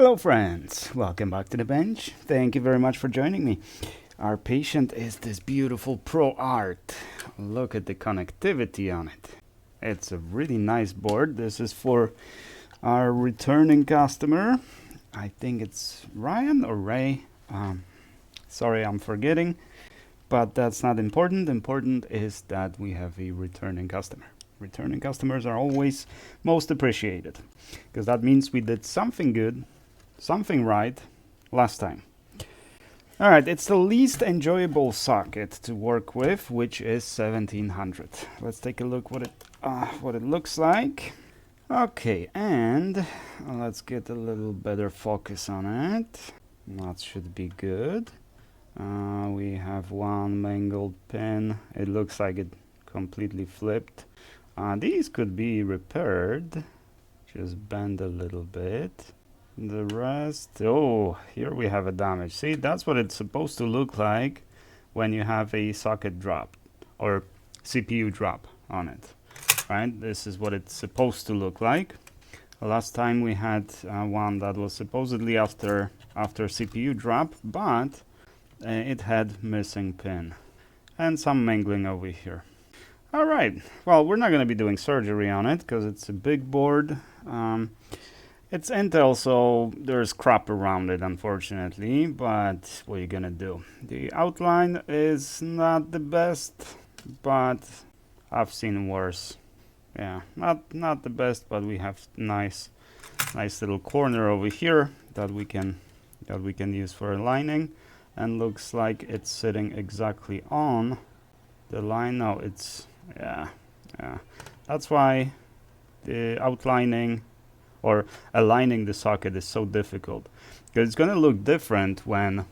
Hello friends, welcome back to the bench. Thank you very much for joining me. Our patient is this beautiful ProArt. Look at the connectivity on it. It's a really nice board. This is for our returning customer. I think it's Ryan or Ray. Sorry, I'm forgetting, but that's not important. Important is that we have a returning customer. Returning customers are always most appreciated because that means we did something good, something right last time. All right, it's the least enjoyable socket to work with, which is 1700. Let's take a look what it looks like. Okay, and let's get a little better focus on it. That should be good. We have one mangled pin. It looks like it completely flipped. These could be repaired. Just bend a little bit. The rest, oh, here we have a damage. See, that's what it's supposed to look like when you have a socket drop or CPU drop on it, right? This is what it's supposed to look like. Last time we had one that was supposedly after CPU drop, but it had missing pin and some mangling over here. All right, well, we're not going to be doing surgery on it because it's a big board. It's Intel, so there's crap around it, unfortunately, but what are you gonna do? The outline is not the best, but I've seen worse. Yeah, not the best, but we have nice little corner over here that we can use for aligning, and looks like it's sitting exactly on the line. No, it's yeah. That's why the outlining or aligning the socket is so difficult, because it's going to look different when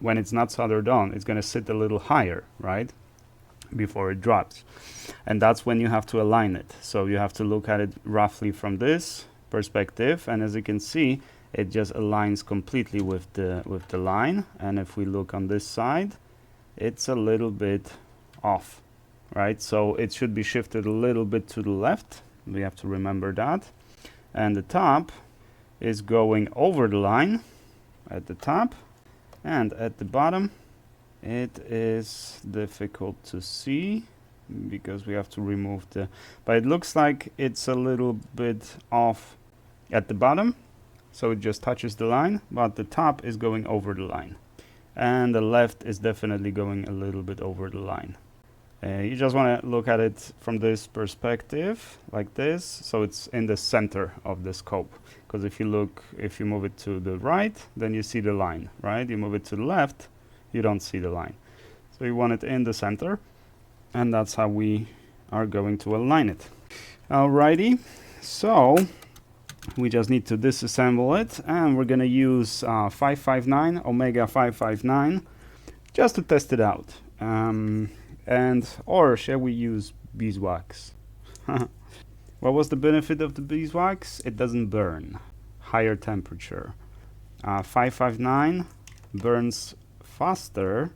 it's not soldered on. It's going to sit a little higher, right, before it drops, and that's when you have to align it. So you have to look at it roughly from this perspective, and as you can see, it just aligns completely with the line. And if we look on this side, it's a little bit off, right? So it should be shifted a little bit to the left. We have to remember that. And the top is going over the line at the top, and at the bottom it is difficult to see because we have to remove but it looks like it's a little bit off at the bottom, so it just touches the line, but the top is going over the line, and the left is definitely going a little bit over the line. You just want to look at it from this perspective, like this, so it's in the center of the scope. Because if you move it to the right, then you see the line, right? You move it to the left, you don't see the line. So you want it in the center, and that's how we are going to align it. Alrighty, so we just need to disassemble it, and we're gonna use 559, Omega 559, just to test it out. Or shall we use beeswax? What was the benefit of the beeswax? It doesn't burn. Higher temperature. 559 burns faster,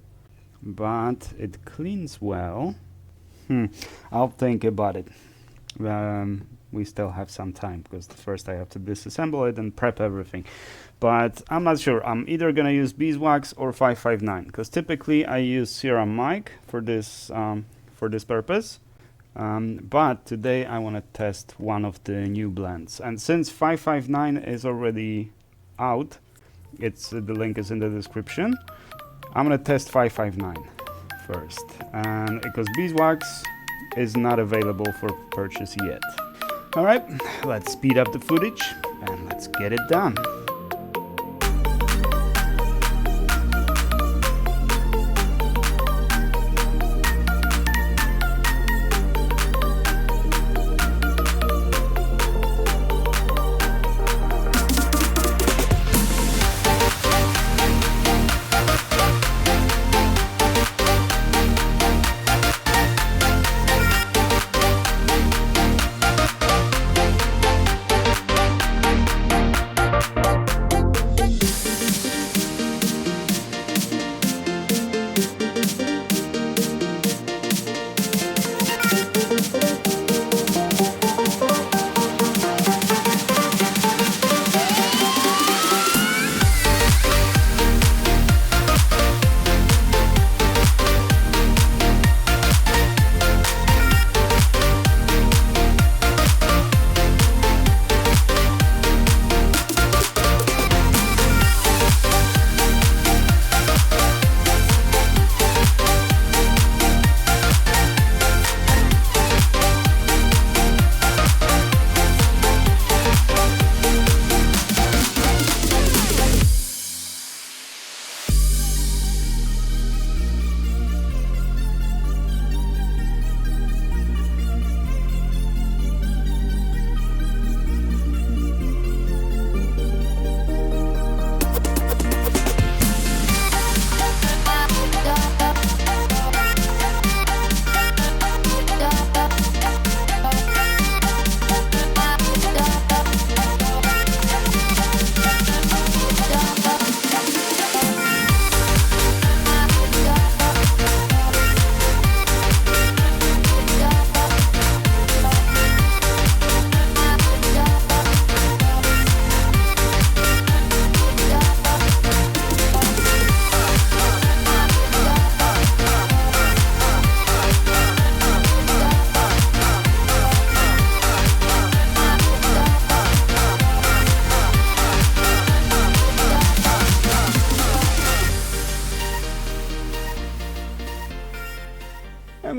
but it cleans well. I'll think about it. We still have some time because first I have to disassemble it and prep everything. But I'm not sure. I'm either gonna use beeswax or 559 because typically I use ceram mic for this purpose. But today I want to test one of the new blends, and since 559 is already out, the link is in the description. I'm gonna test 559 first, and because beeswax is not available for purchase yet. All right, let's speed up the footage and let's get it done.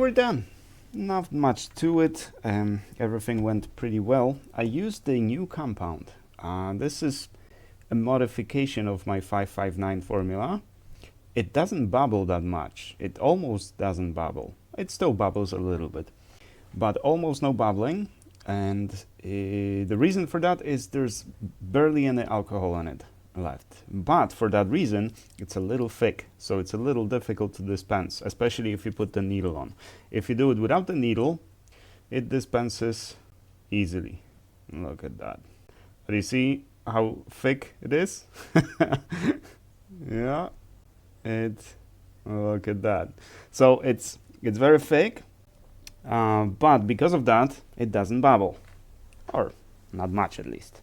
we're done. Not much to it. Everything went pretty well. I used the new compound. This is a modification of my 559 formula. It doesn't bubble that much. It almost doesn't bubble. It still bubbles a little bit, but almost no bubbling. And the reason for that is there's barely any alcohol in it left. But for that reason, it's a little thick, so it's a little difficult to dispense, especially if you put the needle on. If you do it without the needle, it dispenses easily. Look at that. Do you see how thick it is? Yeah, look at that. So it's very thick, but because of that, it doesn't bubble, or not much at least.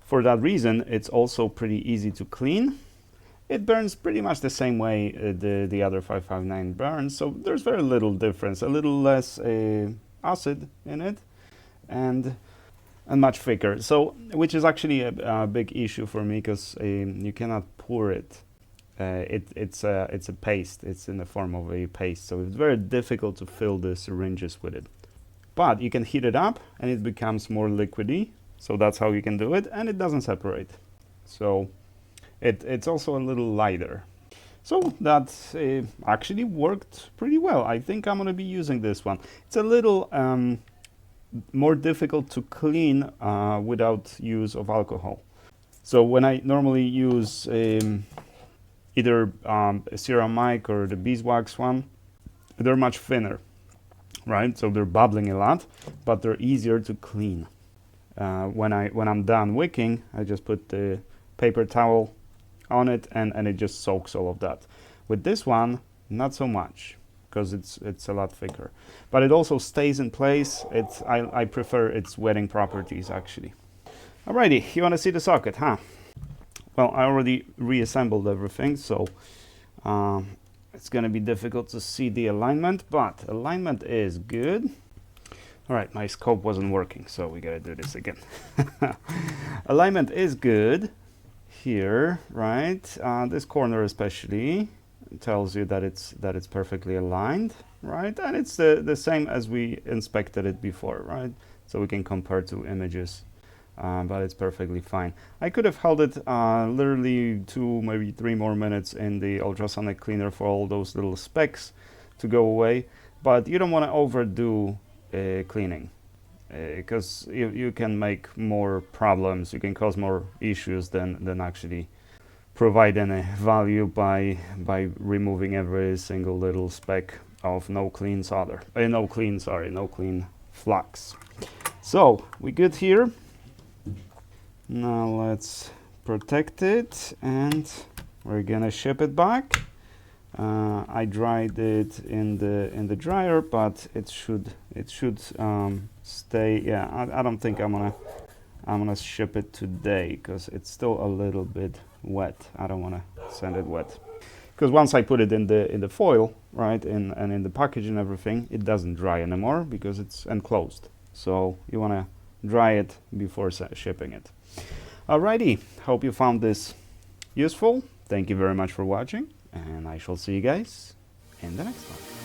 For that reason, it's also pretty easy to clean. It burns pretty much the same way the other 559 burns, so there's very little difference. A little less acid in it, and much thicker. So, which is actually a big issue for me, because you cannot pour it. It's a paste. It's in the form of a paste, so it's very difficult to fill the syringes with it. But you can heat it up, and it becomes more liquidy. So that's how you can do it, and it doesn't separate. So it's also a little lighter. So that actually worked pretty well. I think I'm going to be using this one. It's a little more difficult to clean without use of alcohol. So when I normally use either a ceramic or the beeswax one, they're much thinner, right? So they're bubbling a lot, but they're easier to clean. When I'm done wicking, I just put the paper towel on it, and it just soaks all of that. With this one, not so much, because it's a lot thicker. But it also stays in place. I prefer its wetting properties, actually. Alrighty, you want to see the socket, huh? Well, I already reassembled everything, so it's going to be difficult to see the alignment, but alignment is good. All right, my scope wasn't working, so we gotta do this again. Alignment is good here, right? This corner especially tells you that it's perfectly aligned, right? And it's the same as we inspected it before, right? So we can compare two images, but it's perfectly fine. I could have held it literally 2, maybe 3 more minutes in the ultrasonic cleaner for all those little specks to go away, but you don't want to overdo cleaning, because you can make more problems, you can cause more issues than actually provide any value by removing every single little speck of no clean flux. So we good here. Now let's protect it, and we're gonna ship it back. I dried it in the dryer, but it should stay. Yeah, I don't think I'm gonna ship it today, because it's still a little bit wet. I don't want to send it wet, because once I put it in the foil, right, and in the package and everything, it doesn't dry anymore because it's enclosed. So you want to dry it before shipping it. Alrighty, hope you found this useful. Thank you very much for watching, and I shall see you guys in the next one.